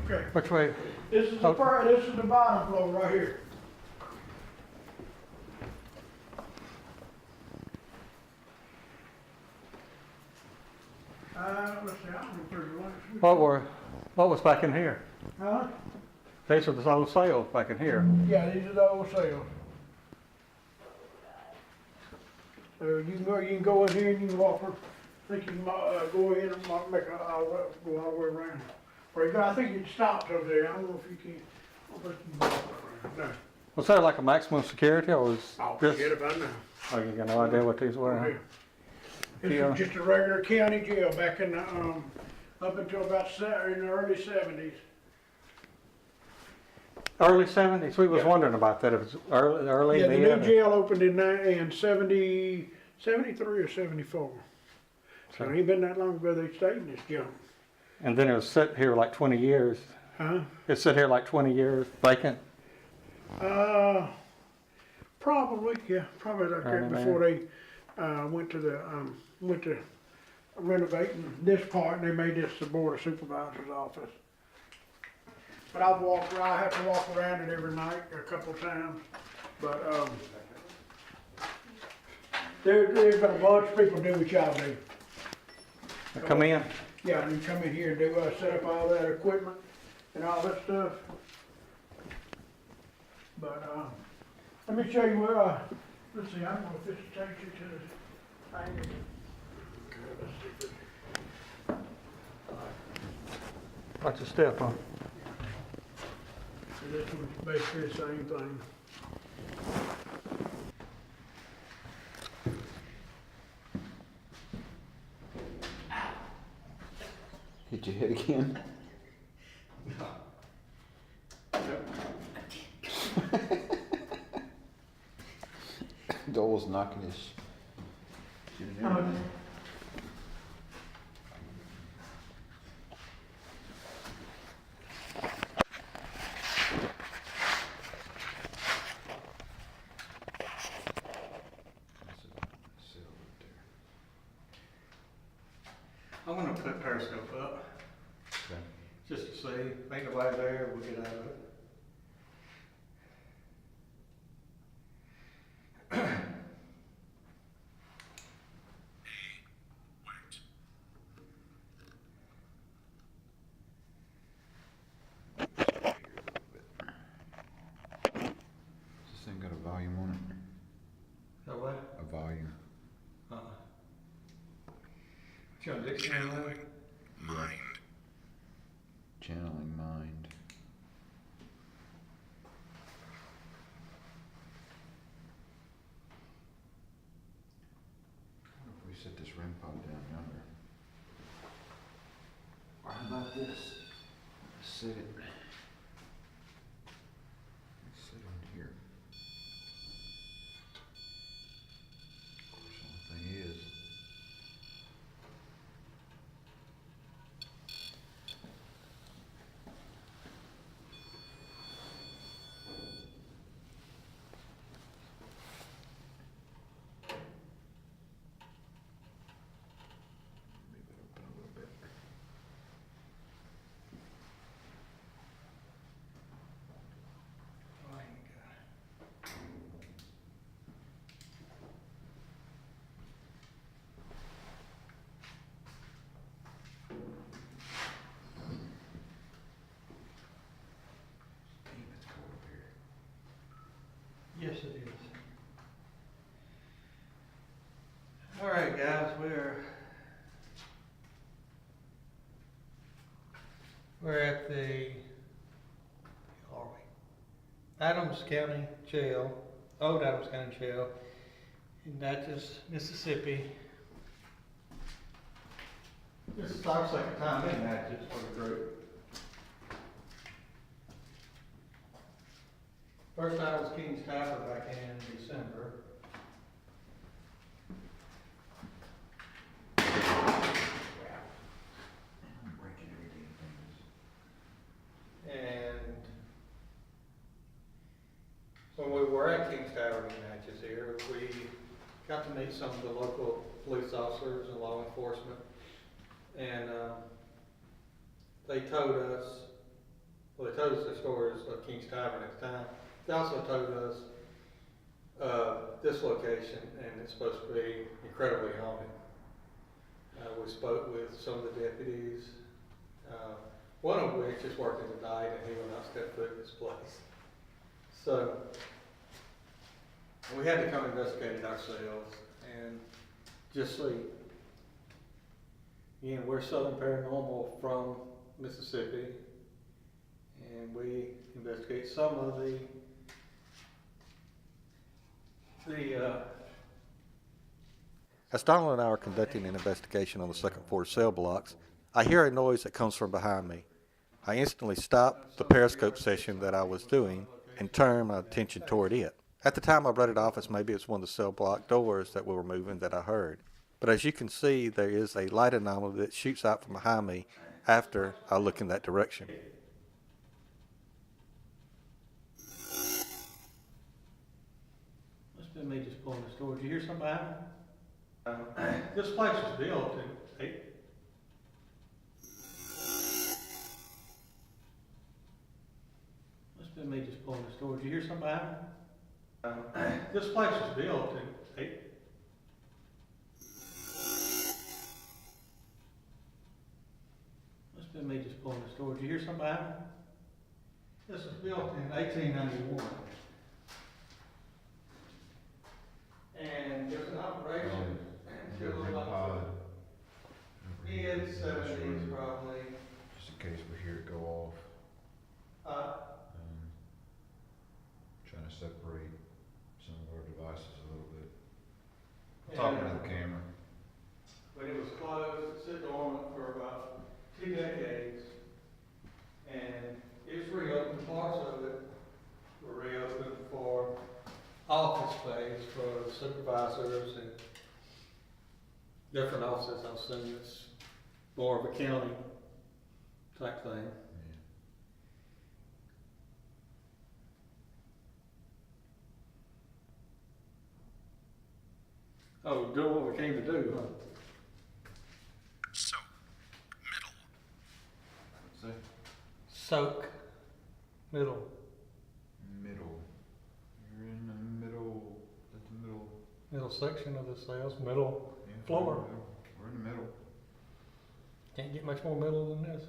Okay. Which way? This is this is the bottom floor right here. Let's see, I don't know if there's one. What was back in here? Huh? These are the old cells back in here. Yeah, these are the old cells. You can go in here and you can walk. I think you can go in and make go all the way around. Or I think it stops over there. I don't know if you can. I don't think you can walk around. No. Was that like a maximum security, or was Oh, this? forget about it now. Oh, you got no idea what these were? Okay. This Yeah. is just a regular county jail back in the, up until about in the early 70s. Early 70s. We was Yeah. wondering about that. It was early. Yeah, the mid, new jail opened in 73 or 74. So it ain't been that long ago they stayed in this junk. And then it was sit here like 20 years. Huh? It sit here like 20 years vacant. Probably, yeah, probably like that before they went to renovating this part, and they made this the board of supervisors office. But I have to walk around it every night a couple of times. But there's been a bunch of people do what y'all do. Come in. Yeah, and you come in here and do set up all that equipment and all that stuff. But let me show you where. Let's see. I don't know if this takes you to the thing. Okay, let's see. Watch your step, huh? So this one's basically the same thing. Hit your head again? Doyle's knocking his shit in there. I'm gonna put periscope up Okay. just to see. Ain't nobody there. We'll get out of it. This thing got a volume on it? So what? A volume. Channeling mind. Channeling mind. What if we set this REM pod down yonder? Or how about this? Let's set it. Let's set it in here. Of course, the only thing is. Leave it open a little bit. Damn, it's cold up here. Yes, it is. All right, guys, we're at the Adams County Jail, Old Adams County Jail, in Natchez, Mississippi. This is our second time in Natchez for the group. First time was King's Tower back in December. I'm breaking every damn thing. And when we were at King's Tower in Natchez here, we got to meet some of the local police officers and law enforcement. And they told us Well, they told us the stories of King's Tavern at the time. They also told us, this location, and it's supposed to be incredibly haunted. We spoke with some of the deputies, one of which is working tonight, and he will not step foot in this place. So, we had to come investigate it ourselves, and just see. Again, we're Southern Paranormal from Mississippi, and we investigate some of the As Donald and I are conducting an investigation on the second floor cell blocks, I hear a noise that comes from behind me. I instantly stop the periscope session that I was doing and turn my attention toward it. At the time I wrote it off as maybe it's one of the cell block doors that we were moving that I heard. But as you can see, there is a light anomaly that shoots out from behind me after I look in that direction. Must have been me just pulling the door. Did you hear something behind me? This place was built in Must have been me just pulling the door. Did you hear something behind me? This place was built in Must have been me just pulling the door. Did you hear something behind me? This was built in 1891. And there's an operation. Mid-70s probably. Just in case we hear it go off. Trying to separate some of our devices a little bit. Talking to the camera. When it was closed, it sat dormant for about 2 decades. And it was reopened, parts of it were reopened for office space for supervisors and different offices. I assume it's more of a county type thing. Yeah. Oh, doing what we came to do, huh? So, middle. Say Soak. Middle. middle. You're in the middle. At the middle. Middle section of the cells, middle Yeah, floor. We're in the middle. Can't get much more middle than this.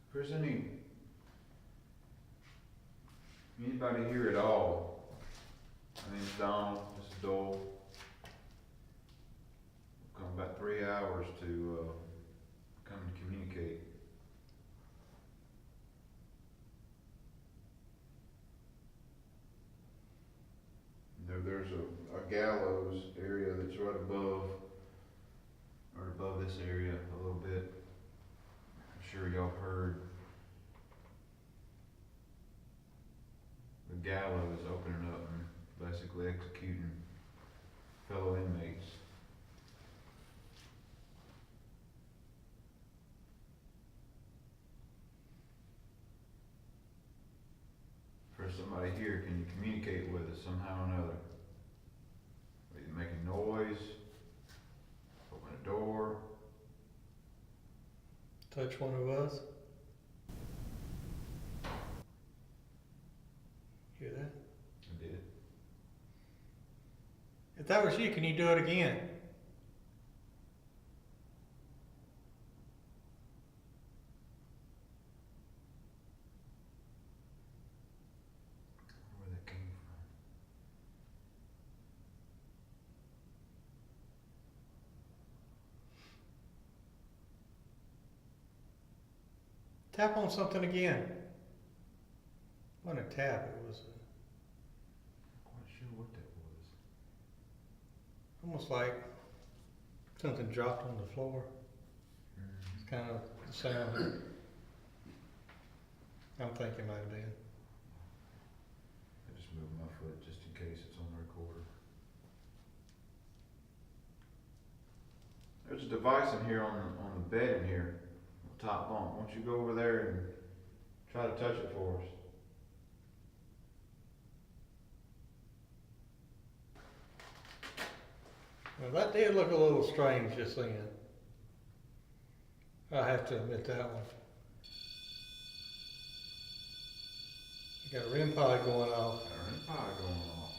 If there's anybody here at all, my name's Donald, this is Doyle. We've come about 3 hours to come and communicate. There's a gallows area that's right above this area a little bit. I'm sure y'all heard the gallows opening up and basically executing fellow inmates. For somebody here, can you communicate with us somehow or another? Are you making noise? Open a door? Touch one of us. Hear that? I did. If that was you, can you do it again? Where that came from? Tap on something again. It wasn't a tap, it was Quite sure what that was. almost like something dropped on the floor. It's kind of the sound I'm thinking might have been. I just moved my foot just in case it's on the recorder. There's a device in here on the bed in here, on the top bunk. Why don't you go over there and try to touch it for us? Now that did look a little strange just then. I have to admit that one. You got a REM pod going off. Fire going off.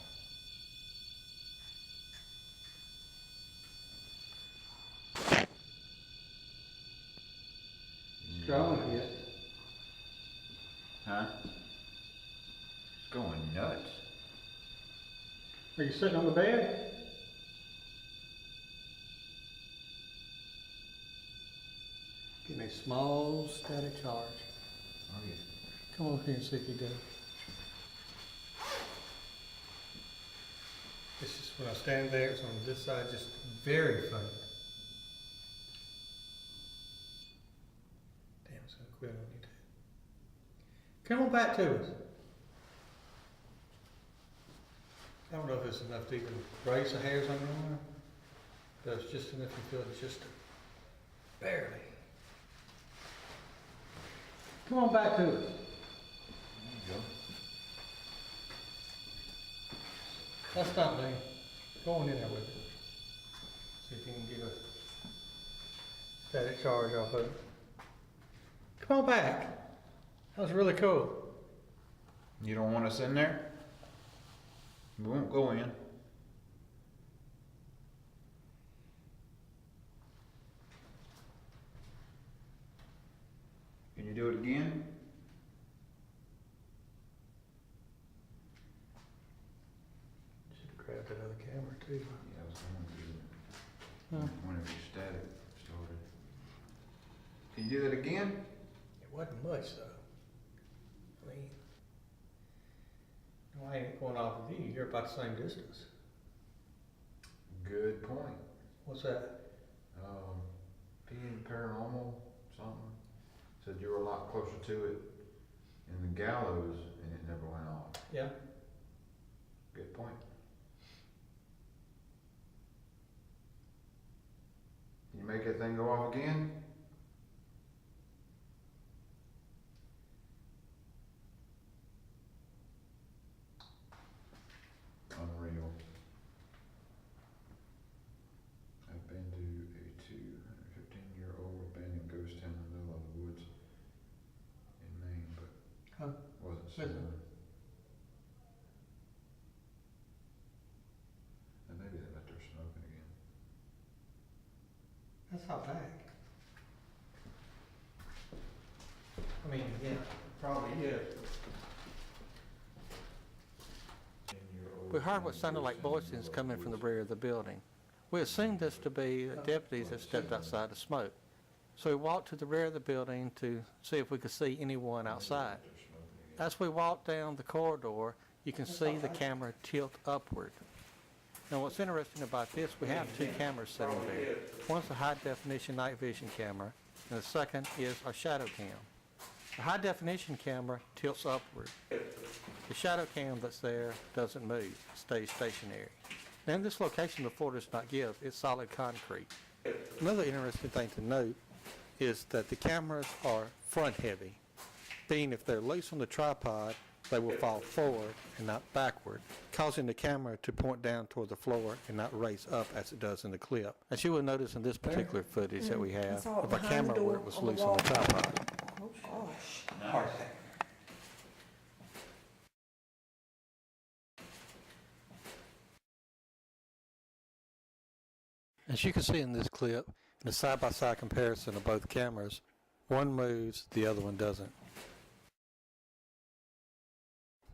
Strong hit. Huh? It's going nuts. Are you sitting on the bed? Getting a small static charge. Oh yeah. Come over here and see if you do. It's just when I stand there, it's on this side, just very faint. Damn, it's gonna quit on you too. Come on back to us. I don't know if it's enough to even raise the hairs on your arm, but it's just enough to feel it just barely. Come on back to us. There you go. That's not me. Go on in there with it. See if you can get a static charge off of it. Come on back. That was really cool. You don't want us in there? We won't go in. Can you do it again? Should have grabbed that other camera too. Yeah, I was going to. Huh. Whenever your static started. Can you do that again? It wasn't much though. I mean, no, I ain't going off with you. You're about the same distance. Good point. What's that? Being paranormal, something. Said you were a lot closer to it in the gallows and it never went off. Yeah. Good point. Can you make that thing go off again? Unreal. I've been to a 215-year-old abandoned ghost town in the middle of the woods in Maine, but Huh? wasn't Listen. similar. And maybe they let their smoking again. That's not back. I mean, yeah, probably is. We heard what sounded like voices coming from the rear of the building. We assumed this to be deputies that stepped outside to smoke. So we walked to the rear of the building to see if we could see anyone outside. As we walked down the corridor, you can see the camera tilt upward. Now what's interesting about this, we have two cameras sitting there. One's a high definition night vision camera, and the second is our shadow cam. The high definition camera tilts upward. The shadow cam that's there doesn't move, it stays stationary. Now in this location the floor does not give, it's solid concrete. Another interesting thing to note is that the cameras are front heavy, being if they're loose on the tripod, they will fall forward and not backward, causing the camera to point down toward the floor and not raise up as it does in the clip. As you will notice in this particular footage that we have of a camera where it was loose on the tripod. Oh, gosh. As you can see in this clip, in a side-by-side comparison of both cameras, one moves, the other one doesn't.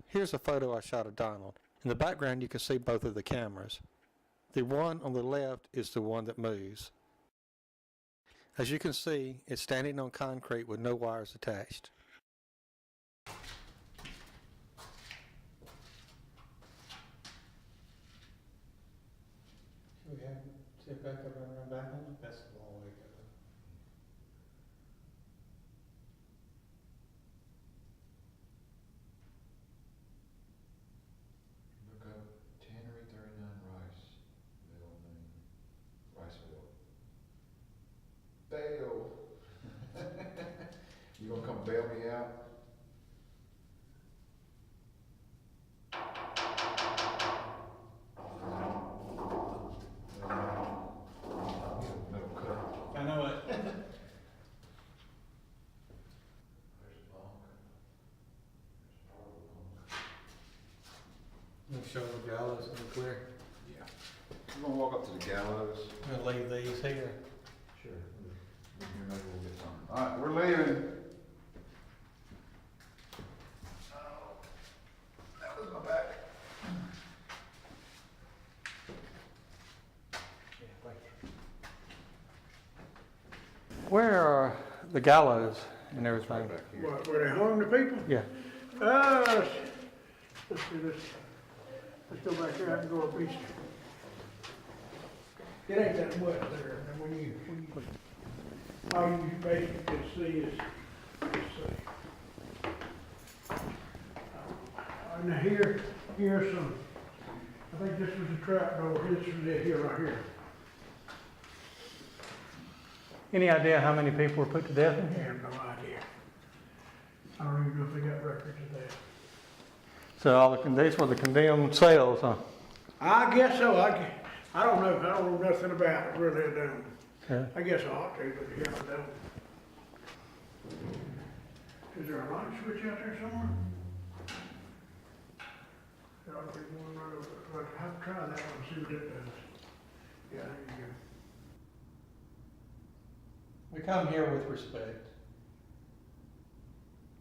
Here's a photo I shot of Donald. In the background you can see both of the cameras. The one on the left is the one that moves. As you can see, it's standing on concrete with no wires attached. Should we have sit back up and run back on it? That's a long way to go. Look up Tannery 39 Riceville, Maine. Riceville. Bail. You gonna come bail me out? Metal cut. I know it. gallows in the clear. We're gonna walk up to the gallows. I'm gonna leave these here. Sure. Here, maybe we'll get something. All right, we're leaving. That was my back. Where are the gallows and everything? Right back here. What, where they hung the people? Yeah. Let's do this. Let's go back there, I can go up east. It ain't that much there, and when you, all you basically see is, let's see. And here's some, I think this was a trap door, this was it here, right here. Any idea how many people were put to death in I here? have no idea. I don't even know if they got records of that. So these were the condemned cells, huh? I guess so, I don't know, I don't know nothing about it, really, I don't. Yeah. I guess I ought to, but yeah, I don't. Is there a light switch out there somewhere? There ought to be one right over there. Let's have to try that one, see what it does. Yeah, there you We come here with respect.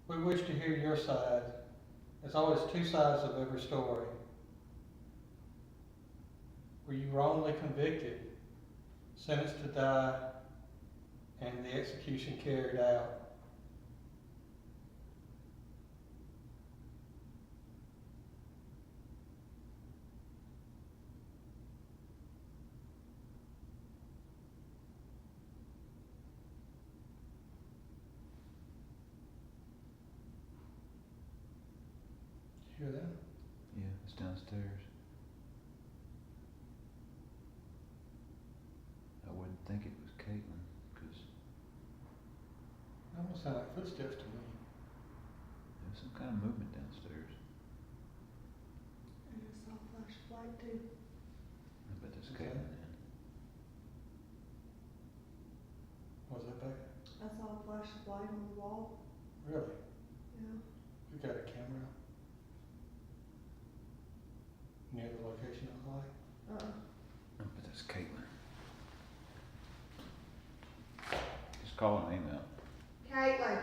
We wish to hear your side. There's always two sides of every story. Were you wrongly convicted, sentenced to die, and the execution carried out? Hear that? Yeah, it's downstairs. I wouldn't think it was Caitlin, because That almost sound like footsteps to me. there was some kind of movement downstairs. And I saw a flash of light too. I bet that's Okay. Caitlin then. Was that back? I saw a flash of light on the wall. Really? Yeah. We got a camera near the location of the light? Uh-uh. I bet that's Caitlin. Just call her name out. Caitlin.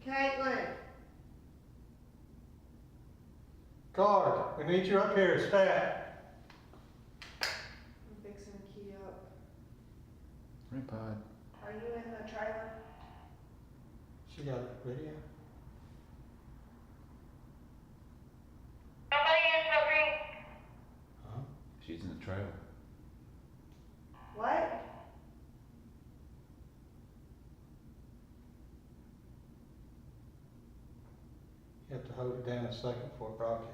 Caitlin. Guard, we need you up here, stat. I'm fixing to key up. Ring pod. Are you in the trailer? She got a video? Huh? She's in the trailer. What? You have to hold it down a second before broadcast.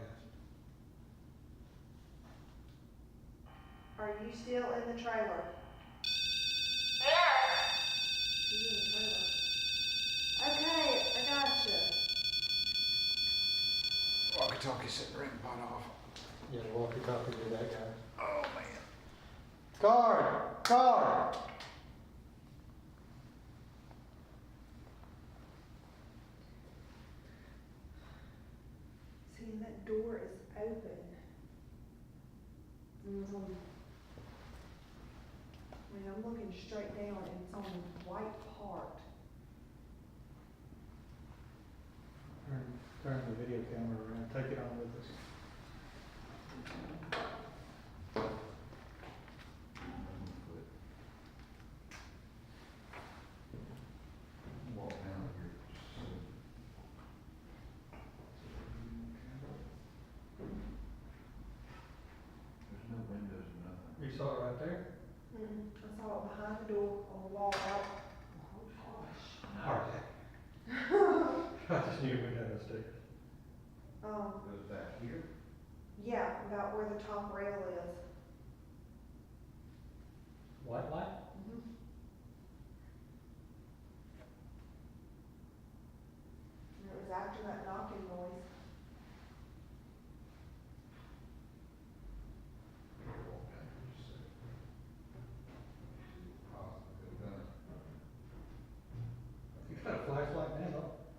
Are you still in the trailer? She's in the trailer. Okay, I gotcha. Walkie-talkie set the ring pod off. Yeah, the walkie-talkie to that guy. Oh, man. Guard! Guard! See, that door is open. And it's on, I mean, I'm looking straight down and it's on the white part. Turn the video camera around, take it on with us. Walk down here. There's no windows or nothing. You saw it right there? I saw it behind the door on the wall out. Oh gosh. Alright. I just knew we had upstairs. Goes back here. Yeah, about where the top rail is. White light? And it was after that knocking noise.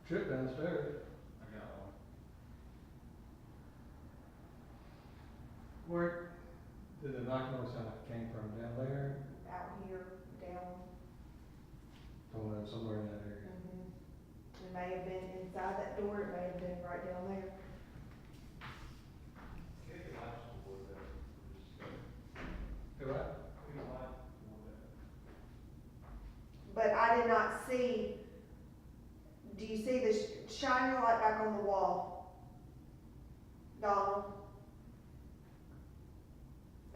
Trip downstairs. I got one. Where did the knocking noise sound like it came from? Down there? Out here, down. Somewhere in that area. It may have been inside that door, it may have been right down there. Who what? But I did not see, do you see the shine your light back on the wall? Donald?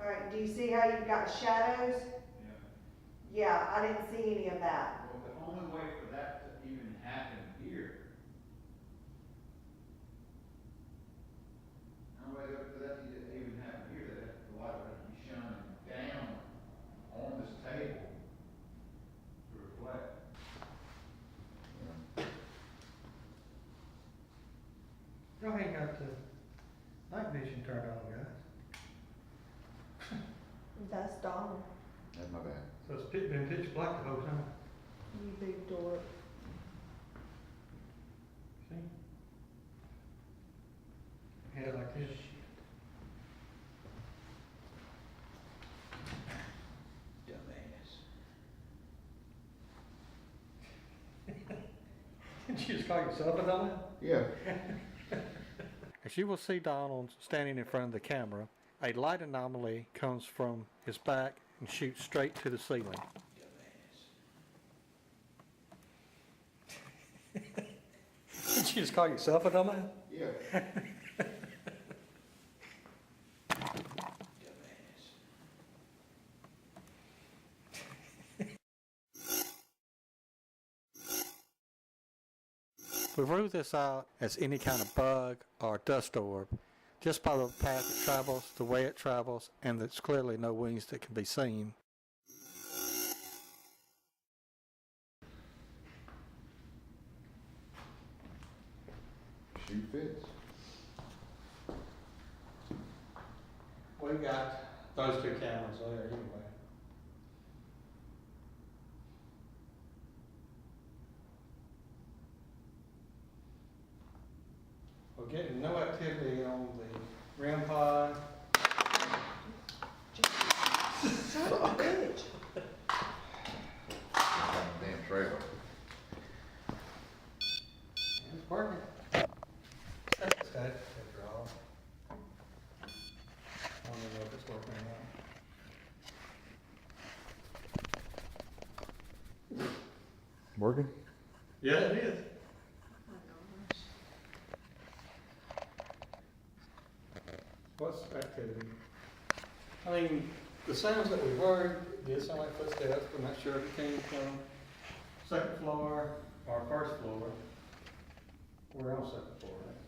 Alright, do you see how you've got shadows? Yeah, I didn't see any of that. Well, the only way for that to even happen here, the only way for that to even happen here, that the light would have to be shining down on this table to reflect. Y'all ain't got the night vision turned on, guys. That's Donald. That's my bad. So it's been pitch black the whole time. You big door. See? Had it like this. Did you just call yourself a dummy? Yeah. As you will see Donald standing in front of the camera, a light anomaly comes from his back and shoots straight to the ceiling. Did you just call yourself a dummy? Yeah. We rule this out as any kind of bug or dust orb, just by the path it travels, the way it travels, and there's clearly no wings that can be seen. Shoe fits. We got those two cameras there anyway. We're getting no activity on the REM pod. Son of a bitch. Damn trailer. It's working. That's good. After all. I don't even know if it's working or not. Working? Yeah, it is. What's activity? I mean, the sounds that we heard did sound like footsteps. We're not sure if it came from second floor or first floor. We're on second floor, right?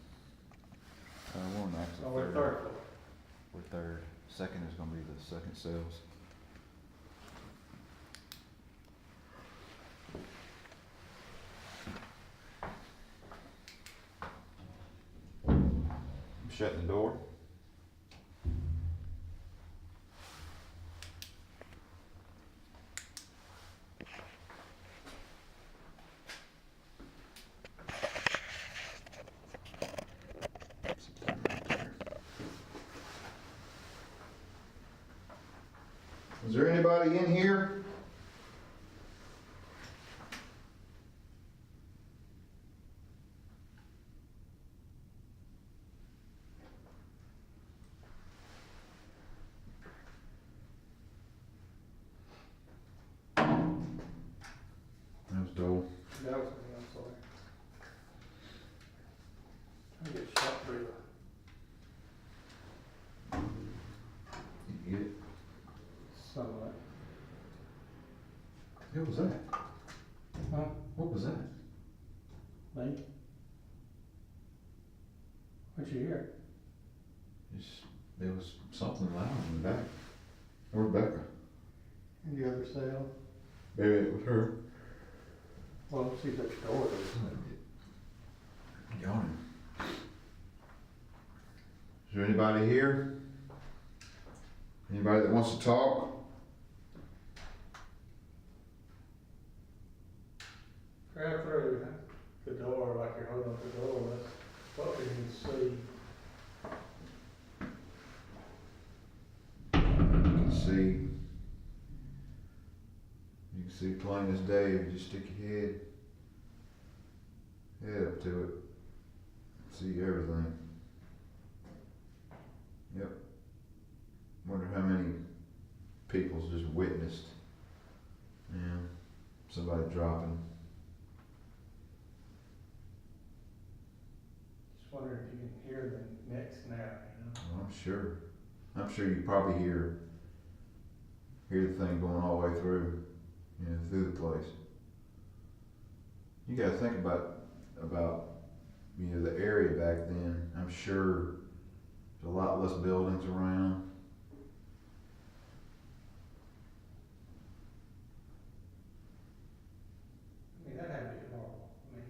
We're on actually So we're third floor. We're third. Second is gonna be the second cells. I'm shutting the door. Is there anybody in here? That was Doyle. That was me, I'm sorry. I get shot through You get it? somewhat. What was that? Huh? What was that? Me? What you hear? There was something loud in the back. Or Rebecca. In the other cell? Maybe it was her. Well, she's at your door. Yawning. Is there anybody here? Anybody that wants to talk? Grab through the door like like you're holding up the door, that's what we can see. You can see plain as day if you just stick your head up to it. See everything. Yep. Wonder how many people's just witnessed, somebody dropping. Just wondering if you can hear the next snap, you know? Well, I'm sure you probably hear the thing going all the way through, through the place. You gotta think about, the area back then. I'm sure there's a lot less buildings around. I mean, that had to be horrible. I mean,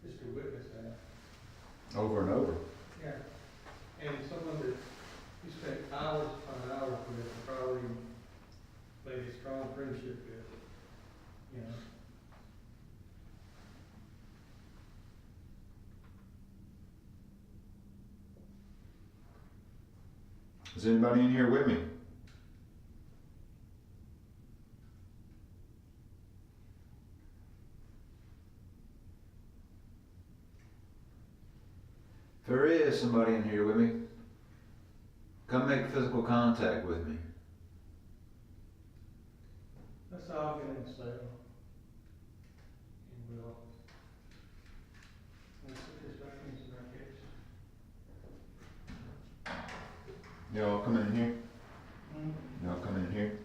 just to witness that. Over and over. Yeah. And someone that you spent hours upon hours with, and probably made a strong friendship with, you know? Is anybody in here with me? If there is somebody in here with me, come make physical contact with me. Let's all get in the cell. And let's put this back into our case. Y'all come in here. Y'all come in here.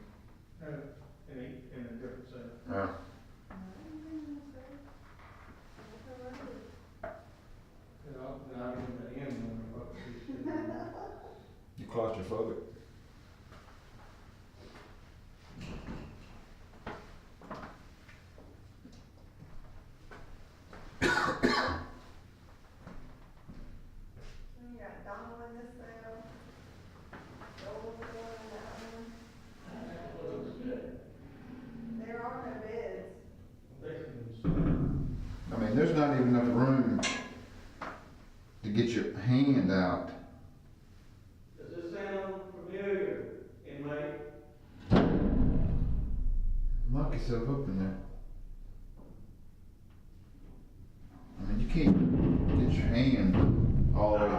In a different cell. And I'll get the end one, what we should. You claustrophobic. You got Donald in this cell. Doyle in that one. There are no beds. I mean, there's not even enough room to get your hand out. Does this sound familiar, inmate? Lock yourself up in there. I mean, you can't get your hand all the way.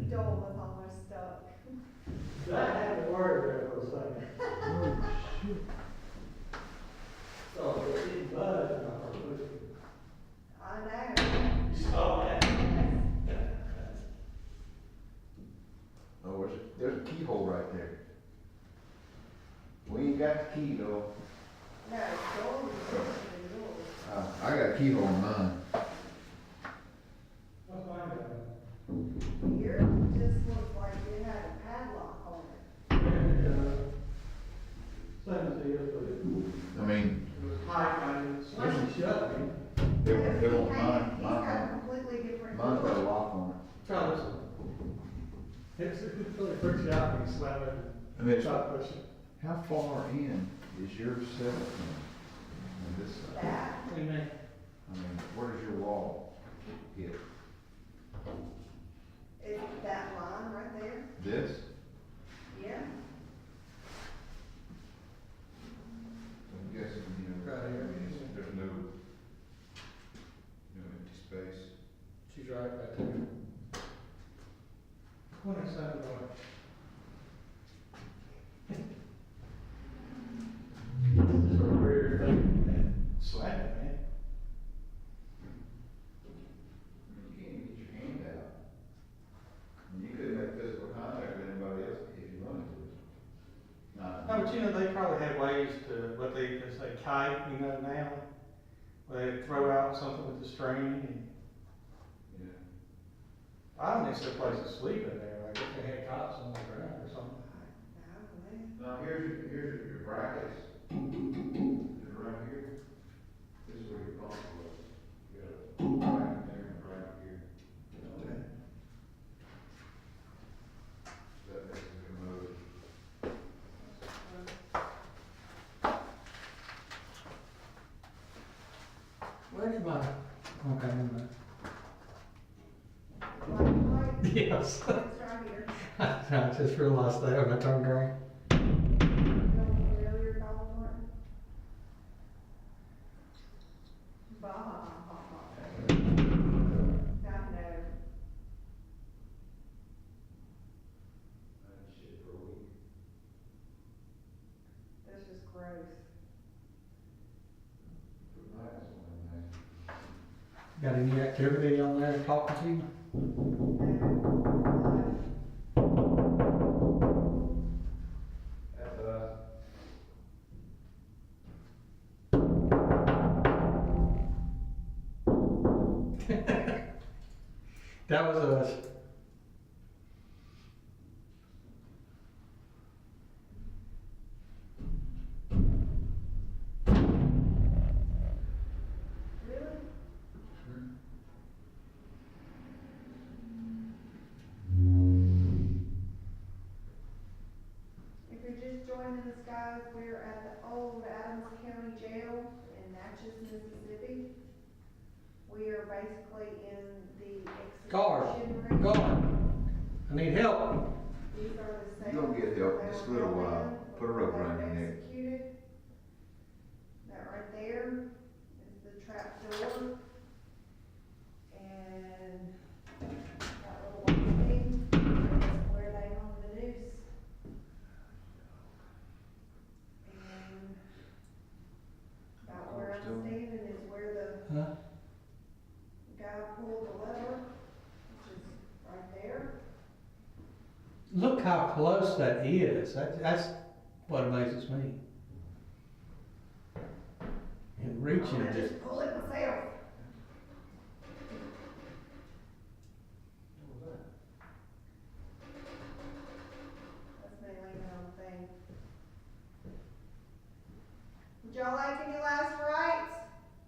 Doyle was almost stuck. I had to worry there for a second. So, it didn't budge when I first pushed it. I know. You saw that? Oh, there's a keyhole right there. We ain't got the key though. No, Doyle was pushing yours. I got a keyhole in mine. What's mine got? Yours just looks like it had a padlock on it. Same as his, but it I mean, was tight, I didn't slam it shut, man. it won't He's mine. got a completely different. Mine's got a lock on Try this one. It really freaks you out when you slam it it. I and mean, try to push it. how far in is your cell phone? On this side? That, Amen. I mean, where does your wall hit? is that line right there? This? Yeah. I'm guessing, Right here. there's no empty space. She's right back there. What is that about? It's a weird thing, man. Slam it, man. I mean, you can't even get your hand out. I mean, you couldn't make physical contact with anybody else if you wanted to. No, but they probably had ways to, what they say kite, now. Where they throw out something with the string and Yeah. I don't think it's a place to sleep in there. I guess they had cots on the ground or something. Now, here's your brackets. They're right here. This is where your bunk was. You got a bracket there and a bracket here. Okay. That makes it commode. Where's my Yes. It's right here. I just realized that when I turned around. You don't really your Dollar Martin? Bah. I know. That's just gross. Got any activity on there talking to you? No. That was us. Really? If you're just joining us, guys, we're at the old Adams County Jail in Natchez, Mississippi. We are basically in the Guard, execution room. guard. I need help. These are the cells. You gonna get help that just a were little held while. in Put a rope before they around were your neck. executed. That right there is the trap door. And that little white thing is where they hung the noose. And about where I'm standing is where the Huh? guy pulled the lever, which is right there. Look how close that is. That's what amazes me. And I'm reaching gonna just. just pull it myself. That's me leaning on the thing. Would y'all like any last rites?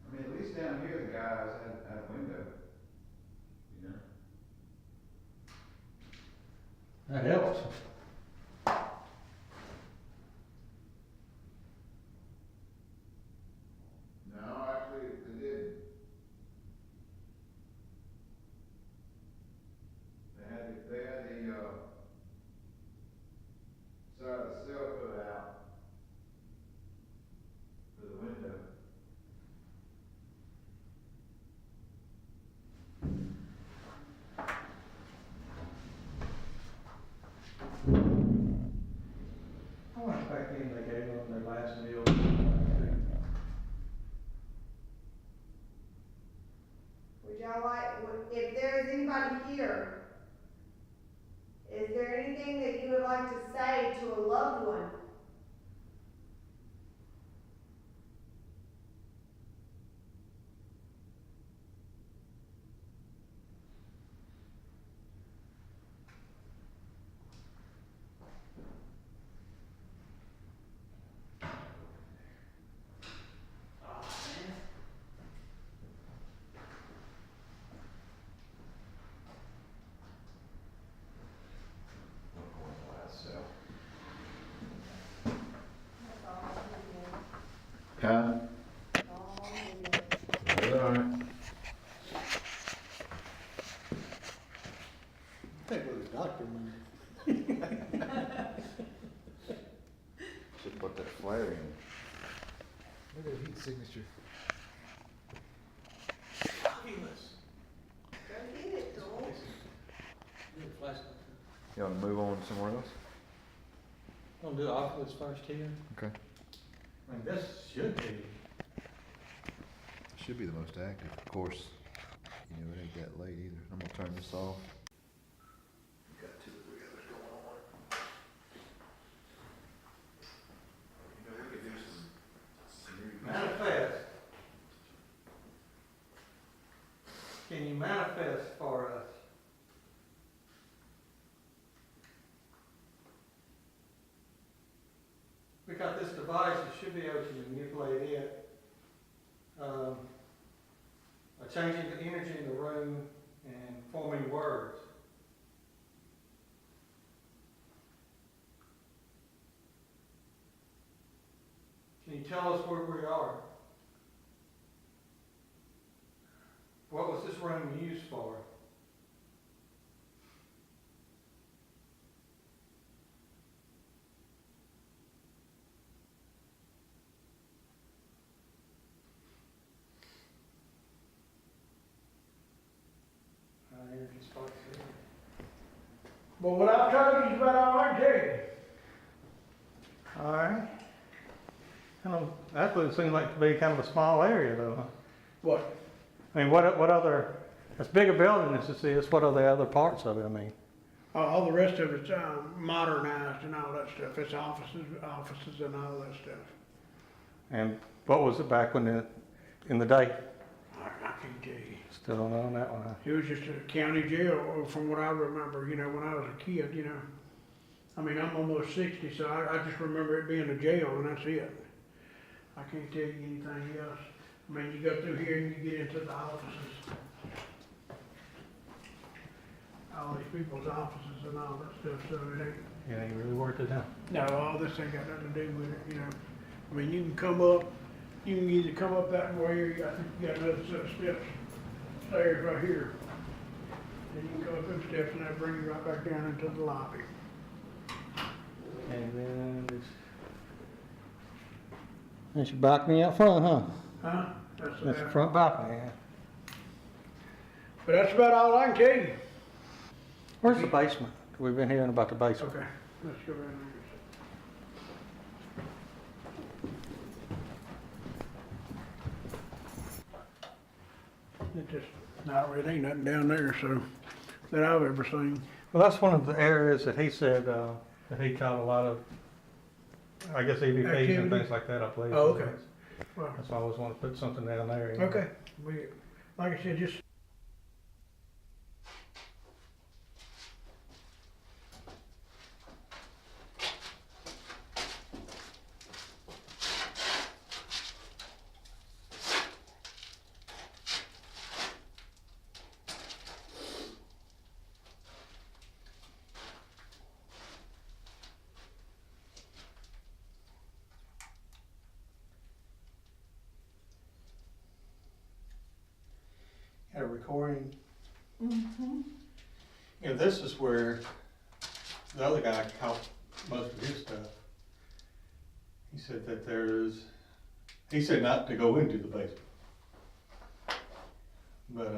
I mean, at least down here, the guys had a window. You know? That helps. No, actually, they did. They had the, side of the cell put out for the window. I went back in, they gave them their last meal. Would y'all like, if there is anybody here, is there anything that you would like to say to a loved one? That's all I Huh? need. That's all I need. Alright. I think it was doctor money. Should put that flare in. Look at the heat signature. Fabulous. Go get it, Doyle. You wanna move on somewhere else? Gonna do Oculus first here. Okay. I mean, this should be. Should be the most active, of course. You know, it ain't that late either. I'm gonna turn this off. Got 2 or 3 others going on. You know, we could do some Manifest. Can you manifest for us? We got this device, you should be able to manipulate it. Changing the energy in the room and forming words. Can you tell us where we are? What was this room used for? But what I've told you is about all I can tell you. All right. I don't, that would seem like to be kind of a small area though, huh? What? I mean, what other, as big a building as this is, what are the other parts of it, I mean? All the rest of it's modernized and all that stuff. It's offices and all that stuff. And what was it back in the day? I can't tell you. Still don't know on that one, huh? It was just a county jail from what I remember, you know, when I was a kid, you know. I mean, I'm almost 60, so I just remember it being a jail and that's it. I can't tell you anything else. I mean, you go through here and you get into the offices. All these people's offices and all that stuff, so it ain't. It ain't really worth it, huh? No, all this ain't got nothing to do with it, you know. I mean, you can come up, you can either come up that way or I think you got another set of steps, stairs right here. Then you can come up them steps and that'll bring you right back down into the lobby. And then there's your balcony out front, huh? Huh? That's the front balcony, yeah. But that's about all I can tell you. Where's the basement? We've been hearing about the basement. Okay, let's go around there. It just, not really, ain't nothing down there, so, that I've ever seen. Well, that's one of the areas that he said, that he caught a lot of, I guess EVPs Activity? and things like that, I believe. Oh, okay. Well, That's why I always want to put something down there. You know. okay, like I said, just. Had a recording. Mm-hmm. You know, this is where the other guy caught most of his stuff. He said that he said not to go into the basement. But,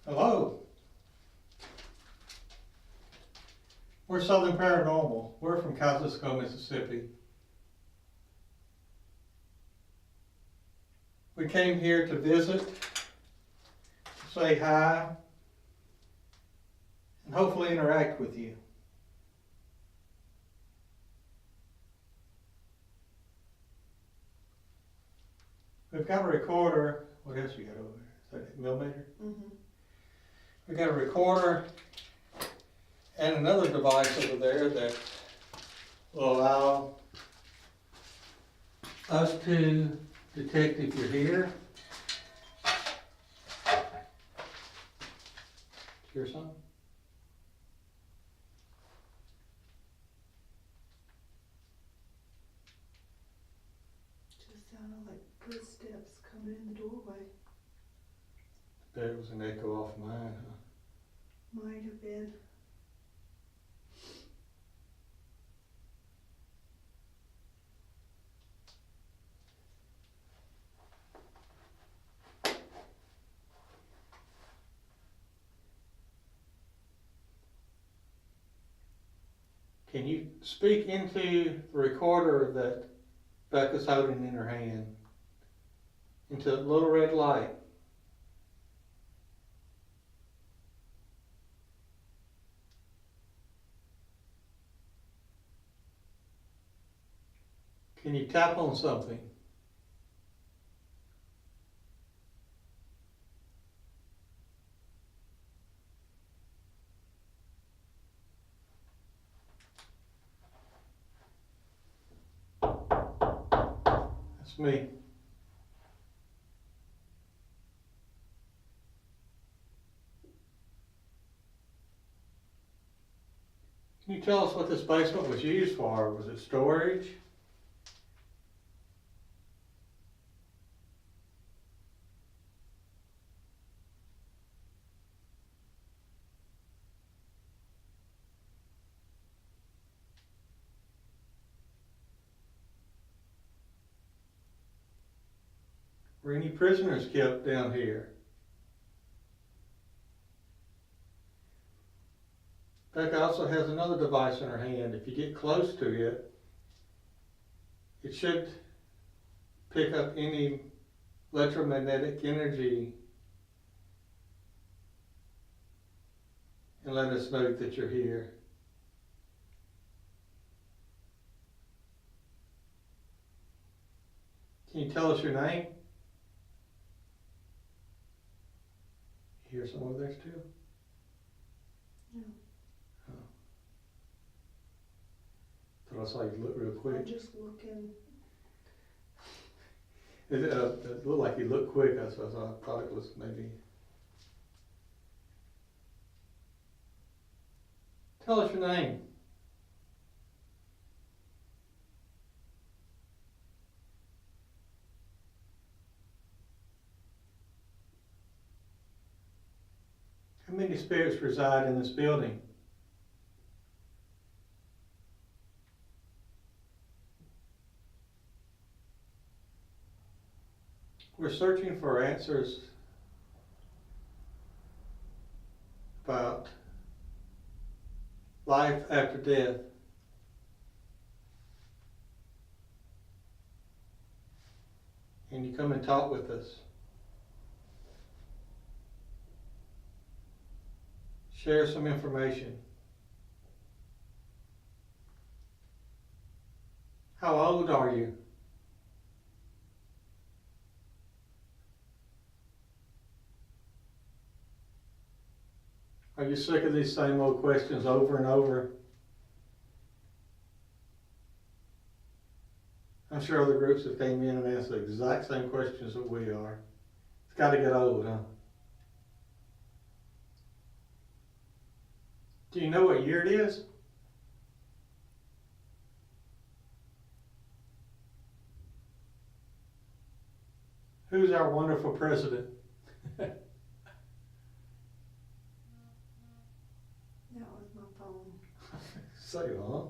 hello. We're Southern Paranormal. We're from Kosciuszko, Mississippi. We came here to visit, to say hi, and hopefully interact with you. We've got a recorder. What else you got over there? Is that a millimeter? Mm-hmm. We've got a recorder and another device over there that will allow us to detect if you're here. Hear something? Just sounded like footsteps coming in the doorway. There was an echo off mine, huh? Might have been. Can you speak into the recorder that Becca's holding in her hand? Into the little red light. Can you tap on something? That's me. Can you tell us what this basement was used for? Was it storage? or any prisoners kept down here. Becca also has another device in her hand. If you get close to it, it should pick up any electromagnetic energy and let us know that you're here. Can you tell us your name? You hear some over there too? No. Oh. Thought I saw you look real I'm quick. just looking. It looked like you looked quick, so I thought it was maybe. Tell us your name. How many spirits reside in this building? We're searching for answers about life after death. And you come and talk with us. Share some information. How old are you? Are you sick of these same old questions over and over? I'm sure other groups have came in and asked the exact same questions that we are. It's got to get old, huh? Do you know what year it is? Who's our wonderful president? That was my phone. Say, huh?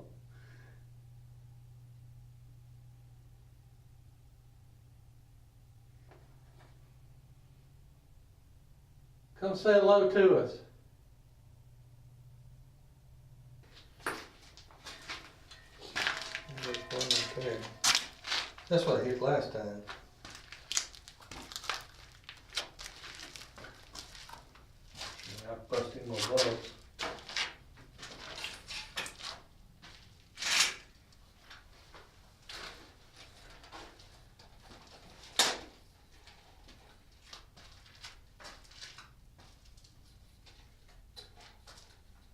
Come say hello to us. That's what I hit last time. I busted my gloves.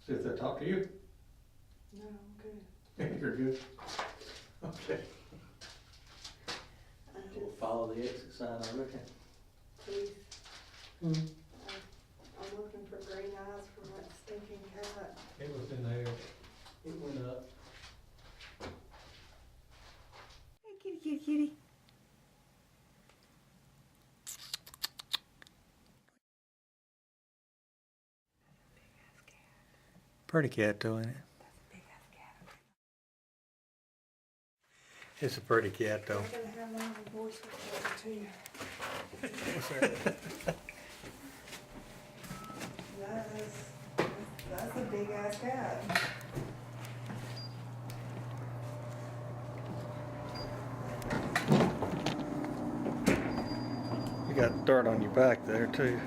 See if they talk to you. No, I'm good. You're good. Okay. I We'll just, follow the exit sign, I reckon. please, Mm. I'm looking for green eyes from that stinking cat. It was in there. It went up. Hey, kitty, kitty, kitty. Pretty cat, though, isn't it? Big ass cat. It's a pretty cat, though. You're gonna have my own voice recorded too. That's a big ass cat. You got dirt on your back there, too.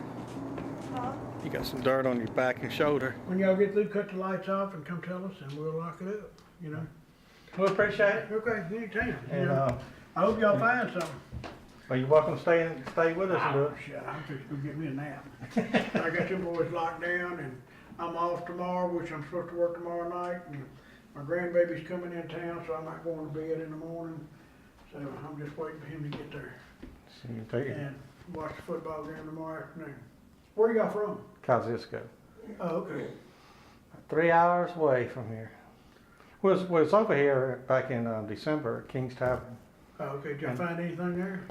Huh? You got some dirt on your back and shoulder. When y'all get through, cut the lights off and come tell us and we'll lock it up, you know? We appreciate it. Okay, anytime, you And, know? I hope y'all find something. well, you're welcome to stay with us and do Oh, it. shit, I'm just gonna get me a nap. I got them boys locked down and I'm off tomorrow, which I'm supposed to work tomorrow night. And my grandbaby's coming in town, so I'm not going to bed in the morning. So I'm just waiting for him to get there So you take it. and watch the football game tomorrow afternoon. Where y'all from? Kosciuszko. Oh, okay. 3 hours away from here. Was over here back in December at King's Tavern. Oh, okay, did y'all find anything there?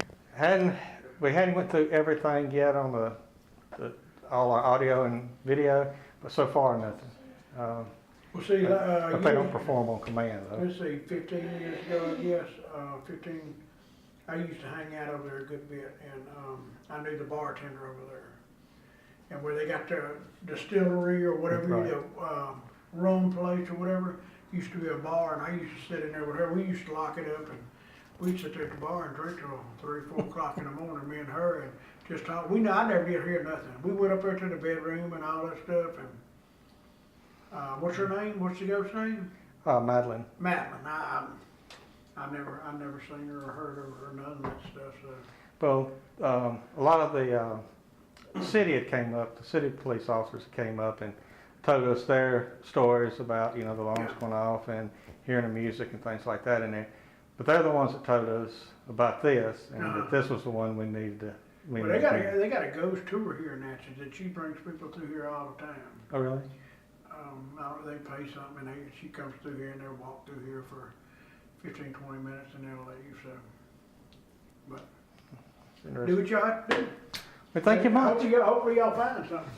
We hadn't went through everything yet on the all our audio and video, but so far nothing. Well, see, But they don't perform on command though. let's see, 15 years ago, I guess, 15, I used to hang out over there a good bit, and, I knew the bartender over there. And where they got the distillery or whatever, Right. the, rum place or whatever, used to be a bar, and I used to sit in there with her. We used to lock it up, and we'd sit there at the bar and drink till 3, 4 o'clock in the morning, me and her, and just talk. I never did hear nothing. We went up there to the bedroom and all that stuff, and, what's her name? What's the ghost's name? Madeline. Madeline. I never seen her or heard of her or none of that stuff, so. Well, a lot of the city had came up, the city police officers came up and told us their stories about, the alarms going off and hearing the music and things like that in there. But they're the ones that told us about this, and that this was the one we needed to. Well, they got a ghost tour here in Natchez that she brings people through here all the time. Oh, really? They pay something, and she comes through here and they'll walk through here for 15, 20 minutes, and they'll leave, so. But do what y'all have to do. Well, thank you much. Hopefully y'all find something.